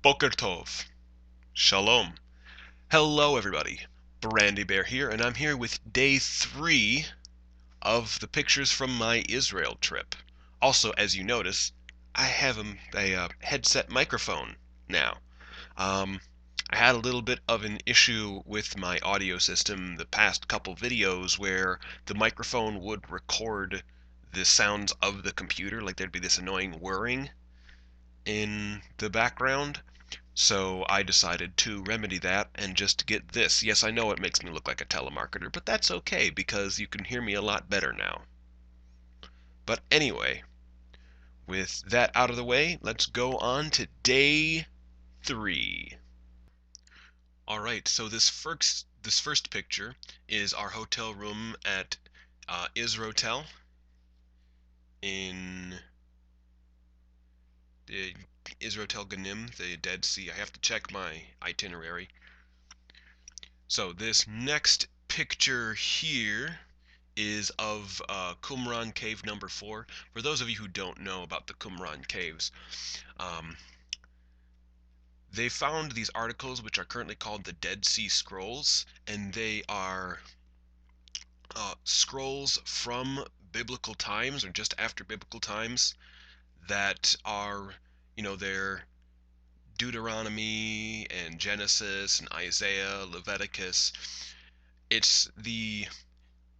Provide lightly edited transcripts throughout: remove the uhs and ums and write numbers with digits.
Boker Tov. Shalom. Hello everybody. Brandy Bear here, and I'm here with day 3 of the pictures from my Israel trip. Also, as you notice, I have a headset microphone now. I had a little bit of an issue with my audio system the past couple videos where the microphone would record the sounds of the computer, like there'd be this annoying whirring in the background. So I decided to remedy that and just get this. Yes, I know it makes me look like a telemarketer, but that's okay because you can hear me a lot better now. But anyway, with that out of the way, let's go on to day 3. Alright, so this first picture is our hotel room at Israel in the Israel Ganim, the Dead Sea. I have to check my itinerary. So this next picture here is of Qumran Cave number 4. For those of you who don't know about the Qumran Caves, they found these articles which are currently called the Dead Sea Scrolls, and they are scrolls from biblical times or just after biblical times that are, they're Deuteronomy and Genesis and Isaiah, Leviticus. It's the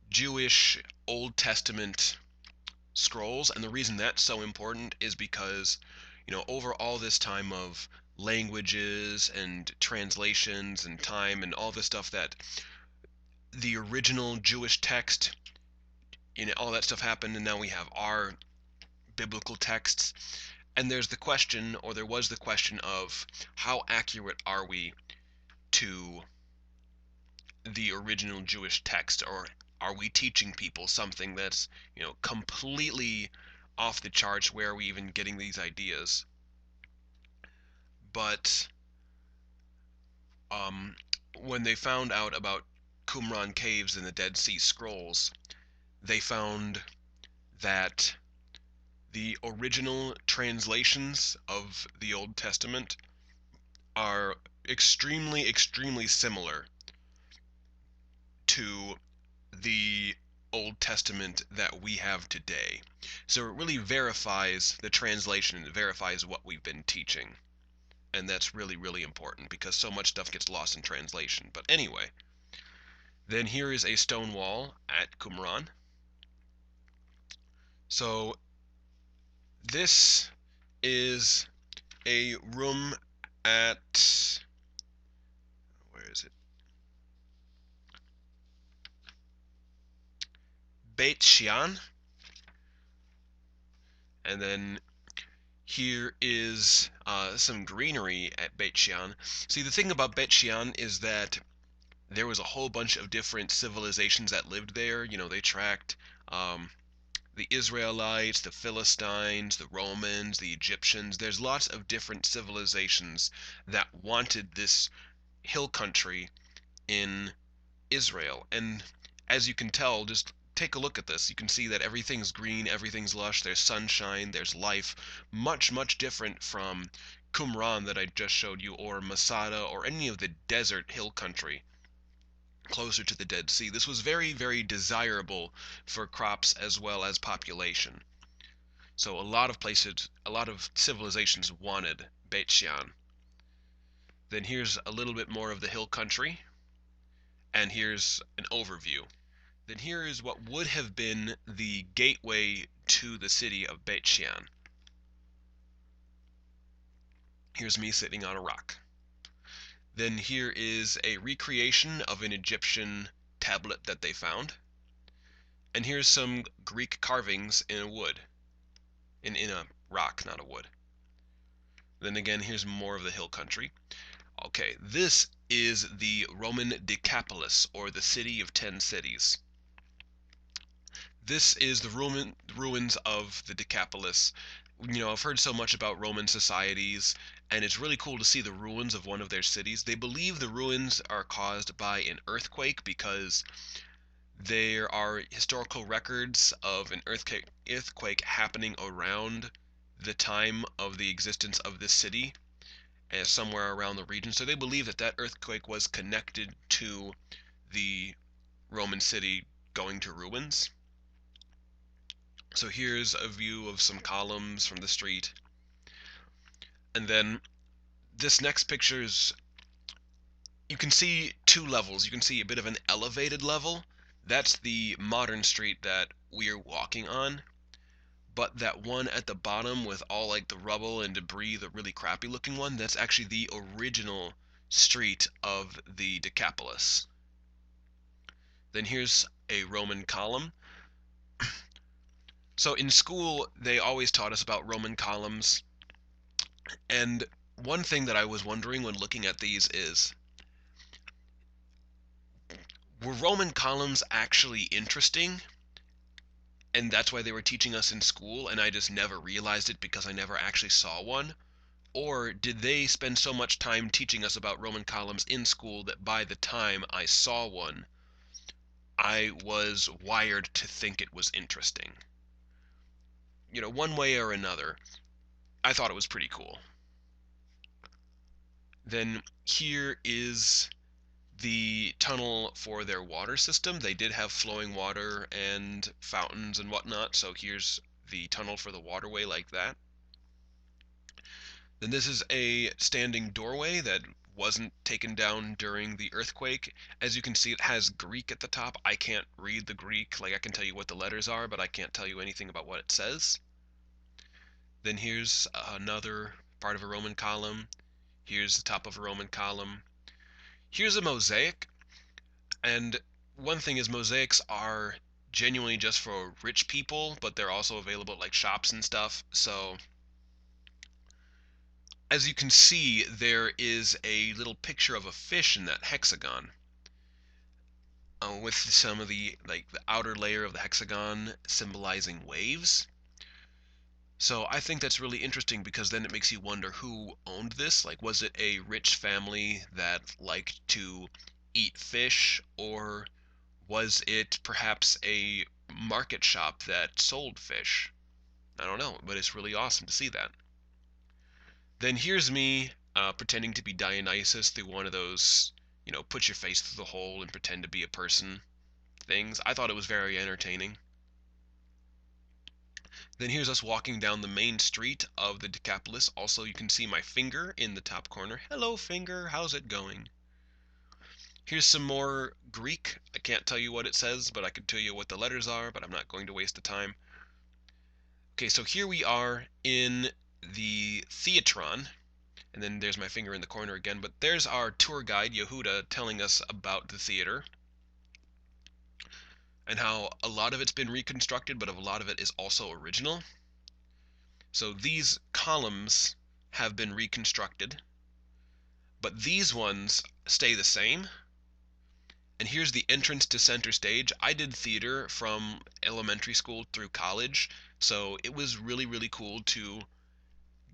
Jewish Old Testament scrolls, and the reason that's so important is because, over all this time of languages and translations and time and all this stuff, that the original Jewish text, all that stuff happened, and now we have our biblical texts. And there's the question, or there was the question of how accurate are we to the original Jewish text, or are we teaching people something that's, completely off the charts? Where are we even getting these ideas? But when they found out about Qumran caves and the Dead Sea Scrolls, they found that the original translations of the Old Testament are extremely, extremely similar to the Old Testament that we have today. So it really verifies the translation, it verifies what we've been teaching. And that's really, really important because so much stuff gets lost in translation. But anyway, then here is a stone wall at Qumran. So this is a room at, where is it? Beit Shean. And then here is some greenery at Beit Shean. See, the thing about Beit Shean is that there was a whole bunch of different civilizations that lived there. They tracked the Israelites, the Philistines, the Romans, the Egyptians. There's lots of different civilizations that wanted this hill country in Israel. And as you can tell, just take a look at this. You can see that everything's green, everything's lush, there's sunshine, there's life. Much, much different from Qumran that I just showed you, or Masada, or any of the desert hill country closer to the Dead Sea. This was very, very desirable for crops as well as population. So a lot of places, a lot of civilizations wanted Beit Shean. Then here's a little bit more of the hill country, and here's an overview. Then here is what would have been the gateway to the city of Beit Shean. Here's me sitting on a rock. Then here is a recreation of an Egyptian tablet that they found. And here's some Greek carvings in a wood. In a rock, not a wood. Then again, here's more of the hill country. Okay, this is the Roman Decapolis, or the City of 10 Cities. This is the ruins of the Decapolis. I've heard so much about Roman societies, and it's really cool to see the ruins of one of their cities. They believe the ruins are caused by an earthquake because there are historical records of an earthquake happening around the time of the existence of this city. somewhere around the region. So they believe that that earthquake was connected to the Roman city going to ruins. So here's a view of some columns from the street. And then this next picture is, you can see two levels. You can see a bit of an elevated level. That's the modern street that we're walking on. But that one at the bottom with all like the rubble and debris, the really crappy looking one, that's actually the original street of the Decapolis. Then here's a Roman column. So in school, they always taught us about Roman columns. And one thing that I was wondering when looking at these is, were Roman columns actually interesting? And that's why they were teaching us in school, and I just never realized it because I never actually saw one? Or did they spend so much time teaching us about Roman columns in school that by the time I saw one, I was wired to think it was interesting? You know, one way or another, I thought it was pretty cool. Then here is the tunnel for their water system. They did have flowing water and fountains and whatnot, so here's the tunnel for the waterway like that. Then this is a standing doorway that wasn't taken down during the earthquake. As you can see, it has Greek at the top. I can't read the Greek. Like, I can tell you what the letters are, but I can't tell you anything about what it says. Then here's another part of a Roman column. Here's the top of a Roman column. Here's a mosaic. And one thing is, mosaics are genuinely just for rich people, but they're also available at like shops and stuff. So as you can see, there is a little picture of a fish in that hexagon, with some of the outer layer of the hexagon symbolizing waves. So I think that's really interesting because then it makes you wonder who owned this. Like, was it a rich family that liked to eat fish, or was it perhaps a market shop that sold fish? I don't know, but it's really awesome to see that. Then here's me pretending to be Dionysus through one of those, put your face through the hole and pretend to be a person things. I thought it was very entertaining. Then here's us walking down the main street of the Decapolis. Also, you can see my finger in the top corner. Hello, finger. How's it going? Here's some more Greek. I can't tell you what it says, but I can tell you what the letters are, but I'm not going to waste the time. Okay, so here we are in the Theatron, and then there's my finger in the corner again, but there's our tour guide, Yehuda, telling us about the theater and how a lot of it's been reconstructed, but a lot of it is also original. So these columns have been reconstructed, but these ones stay the same. And here's the entrance to center stage. I did theater from elementary school through college, so it was really, really cool to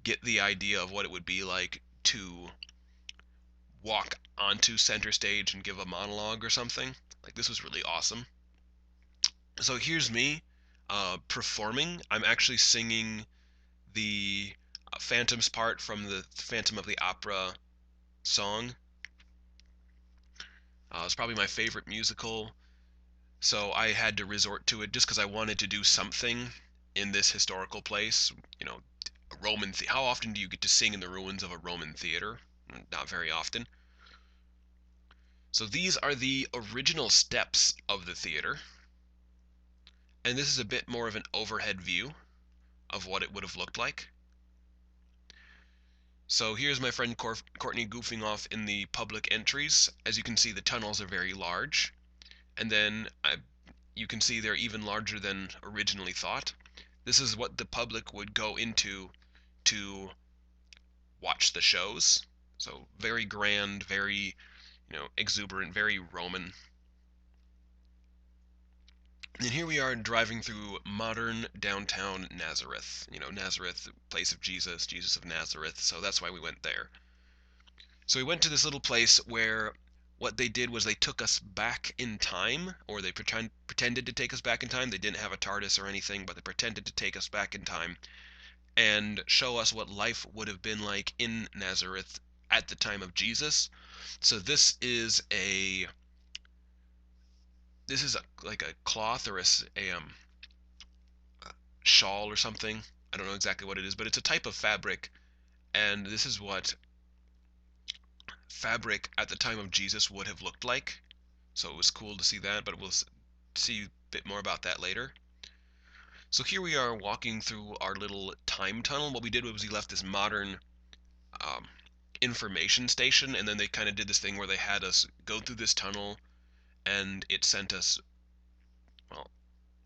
get the idea of what it would be like to walk onto center stage and give a monologue or something. Like, this was really awesome. So here's me performing. I'm actually singing the Phantom's part from the Phantom of the Opera song. It's probably my favorite musical, so I had to resort to it just because I wanted to do something in this historical place. A Roman. How often do you get to sing in the ruins of a Roman theater? Not very often. So these are the original steps of the theater, and this is a bit more of an overhead view of what it would have looked like. So here's my friend Courtney goofing off in the public entries. As you can see, the tunnels are very large, and then you can see they're even larger than originally thought. This is what the public would go into to watch the shows. So very grand, very, exuberant, very Roman. And here we are driving through modern downtown Nazareth. Nazareth, place of Jesus, Jesus of Nazareth. So that's why we went there. So we went to this little place where what they did was they took us back in time, or they pretended to take us back in time. They didn't have a TARDIS or anything, but they pretended to take us back in time and show us what life would have been like in Nazareth at the time of Jesus. So like a cloth or a shawl or something. I don't know exactly what it is, but it's a type of fabric, and this is what fabric at the time of Jesus would have looked like. So it was cool to see that, but we'll see a bit more about that later. So here we are walking through our little time tunnel. What we did was we left this modern um, information station, and then they kind of did this thing where they had us go through this tunnel, and it sent us, well,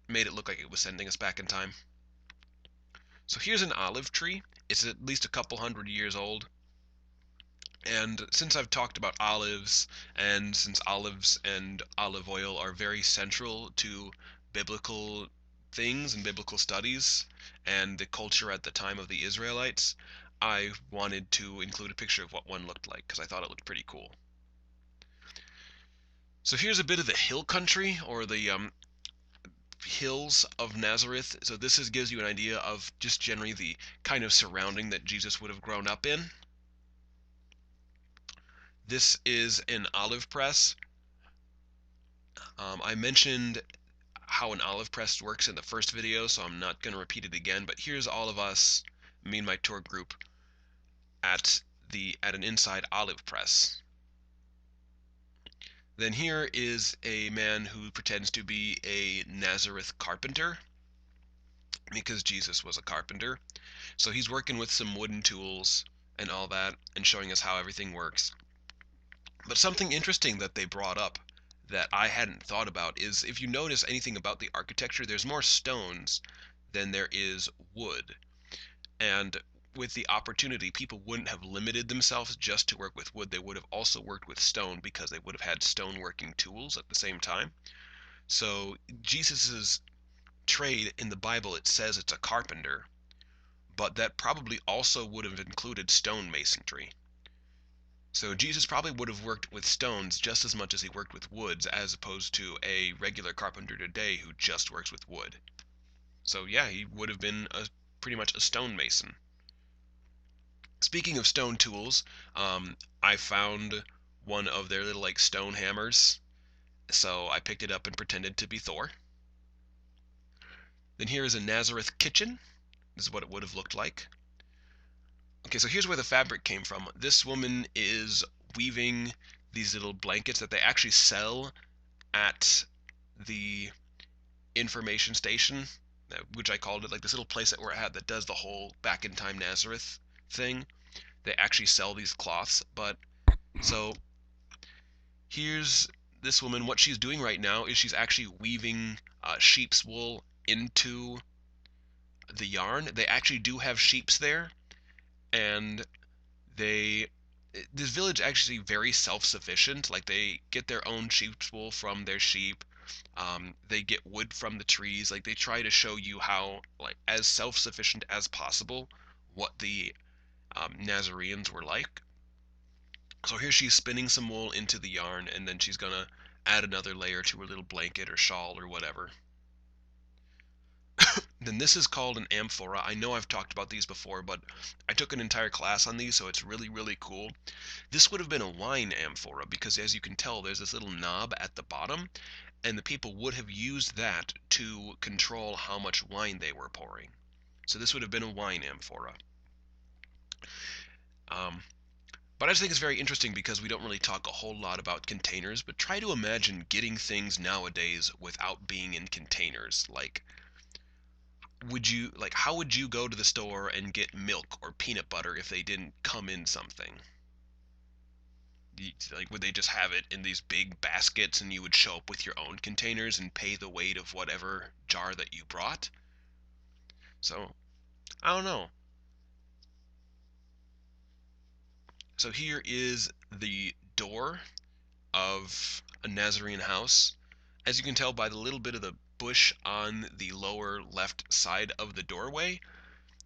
made it look like it was sending us back in time. So here's an olive tree. It's at least a couple hundred years old. And since I've talked about olives, and since olives and olive oil are very central to biblical things and biblical studies and the culture at the time of the Israelites, I wanted to include a picture of what one looked like because I thought it looked pretty cool. So here's a bit of the hill country, or the hills of Nazareth. So gives you an idea of just generally the kind of surrounding that Jesus would have grown up in. This is an olive press. I mentioned how an olive press works in the first video, so I'm not going to repeat it again, but here's all of us, me and my tour group, at an inside olive press. Then here is a man who pretends to be a Nazareth carpenter, because Jesus was a carpenter. So he's working with some wooden tools and all that, and showing us how everything works. But something interesting that they brought up that I hadn't thought about is, if you notice anything about the architecture, there's more stones than there is wood. And with the opportunity, people wouldn't have limited themselves just to work with wood. They would have also worked with stone, because they would have had stone working tools at the same time. So Jesus's trade in the Bible, it says it's a carpenter, but that probably also would have included stone masonry. So Jesus probably would have worked with stones just as much as he worked with woods, as opposed to a regular carpenter today who just works with wood. So yeah, he would have been pretty much a stonemason. Speaking of stone tools, I found one of their little like stone hammers, so I picked it up and pretended to be Thor. Then here is a Nazareth kitchen. This is what it would have looked like. Okay, so here's where the fabric came from. This woman is weaving these little blankets that they actually sell at the information station, which I called it, like this little place that we're at that does the whole back in time Nazareth thing. They actually sell these cloths. But so here's this woman. What she's doing right now is she's actually weaving sheep's wool into the yarn. They actually do have sheeps there, and this village actually very self-sufficient. Like, they get their own sheep's wool from their sheep. They get wood from the trees. Like, they try to show you how, like, as self-sufficient as possible, what the Nazareans were like. So here she's spinning some wool into the yarn, and then she's gonna add another layer to her little blanket or shawl or whatever. Then this is called an amphora. I know I've talked about these before, but I took an entire class on these, so it's really, really cool. This would have been a wine amphora, because as you can tell, there's this little knob at the bottom, and the people would have used that to control how much wine they were pouring. So this would have been a wine amphora. But I just think it's very interesting because we don't really talk a whole lot about containers, but try to imagine getting things nowadays without being in containers. Like, how would you go to the store and get milk or peanut butter if they didn't come in something? Like, would they just have it in these big baskets and you would show up with your own containers and pay the weight of whatever jar that you brought? So, I don't know. So here is the door of a Nazarene house. As you can tell by the little bit of the bush on the lower left side of the doorway,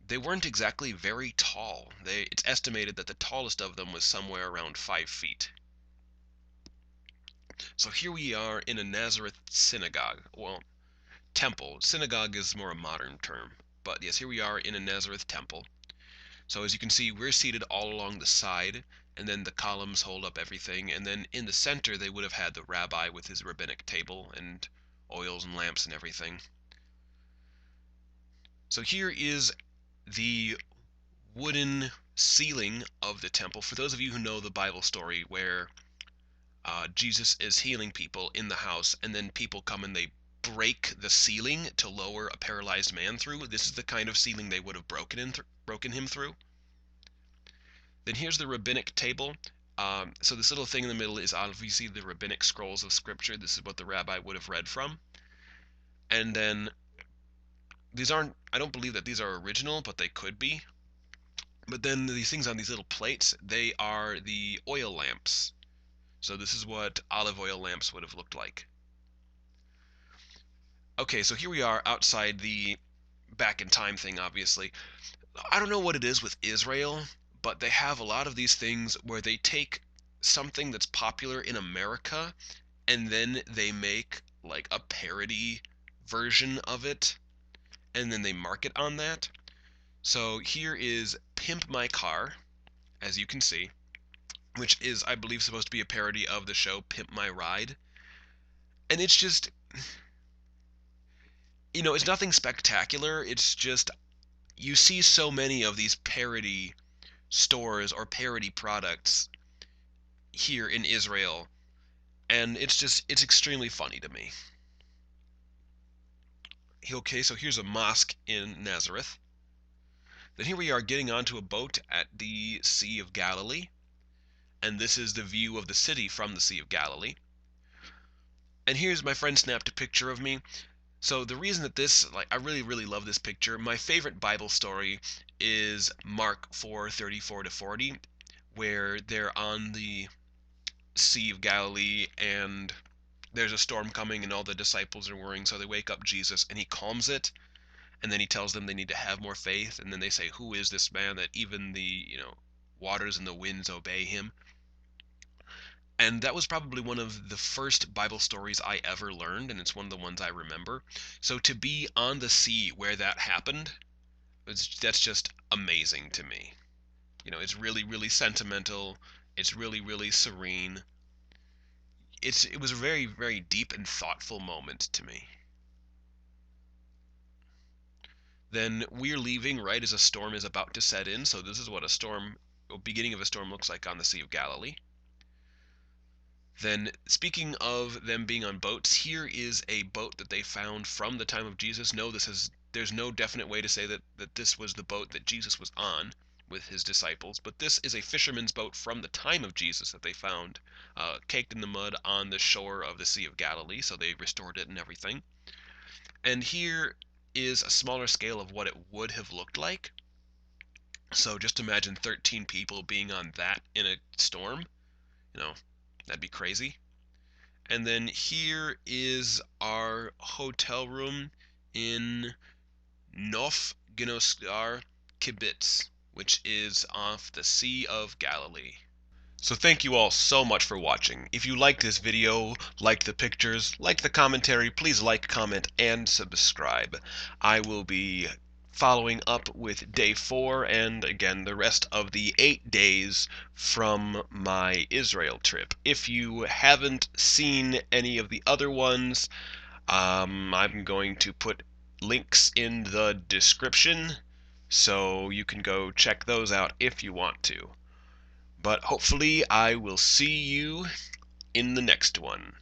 they weren't exactly very tall. It's estimated that the tallest of them was somewhere around 5 feet. So here we are in a Nazareth synagogue. Well, temple. Synagogue is more a modern term. But yes, here we are in a Nazareth temple. So as you can see, we're seated all along the side, and then the columns hold up everything, and then in the center they would have had the rabbi with his rabbinic table and oils and lamps and everything. So here is the wooden ceiling of the temple. For those of you who know the Bible story where Jesus is healing people in the house, and then people come and they break the ceiling to lower a paralyzed man through, this is the kind of ceiling they would have broken him through. Then here's the rabbinic table. So this little thing in the middle is obviously the rabbinic scrolls of scripture. This is what the rabbi would have read from. And then these aren't, I don't believe that these are original, but they could be. But then these things on these little plates, they are the oil lamps. So this is what olive oil lamps would have looked like. Okay, so here we are outside the back in time thing, obviously. I don't know what it is with Israel, but they have a lot of these things where they take something that's popular in America and then they make like a parody version of it and then they market on that. So here is Pimp My Car, as you can see, which is, I believe, supposed to be a parody of the show Pimp My Ride. And it's just, it's nothing spectacular. It's just, you see so many of these parody stores or parody products here in Israel, and it's extremely funny to me. Okay, so here's a mosque in Nazareth. Then here we are getting onto a boat at the Sea of Galilee, and this is the view of the city from the Sea of Galilee. And here's my friend snapped a picture of me. So the reason that I really, really love this picture, my favorite Bible story is Mark 4:34-40, where they're on the Sea of Galilee and there's a storm coming and all the disciples are worrying, so they wake up Jesus and he calms it, and then he tells them they need to have more faith, and then they say, who is this man that even the waters and the winds obey him? And that was probably one of the first Bible stories I ever learned, and it's one of the ones I remember. So to be on the sea where that happened, that's just amazing to me. It's really, really sentimental. It's really, really serene. It was a very, very deep and thoughtful moment to me. Then we're leaving right as a storm is about to set in. So this is what beginning of a storm looks like on the Sea of Galilee. Then, speaking of them being on boats, here is a boat that they found from the time of Jesus. No, there's no definite way to say that this was the boat that Jesus was on with his disciples, but this is a fisherman's boat from the time of Jesus that they found caked in the mud on the shore of the Sea of Galilee, so they restored it and everything. And here is a smaller scale of what it would have looked like. So just imagine 13 people being on that in a storm. That'd be crazy. And then here is our hotel room in Nof Ginoskar Kibbutz, which is off the Sea of Galilee. So thank you all so much for watching. If you liked this video, liked the pictures, liked the commentary, please like, comment, and subscribe. I will be following up with day 4 and again the rest of the 8 days from my Israel trip. If you haven't seen any of the other ones, I'm going to put links in the description so you can go check those out if you want to. But hopefully I will see you in the next one.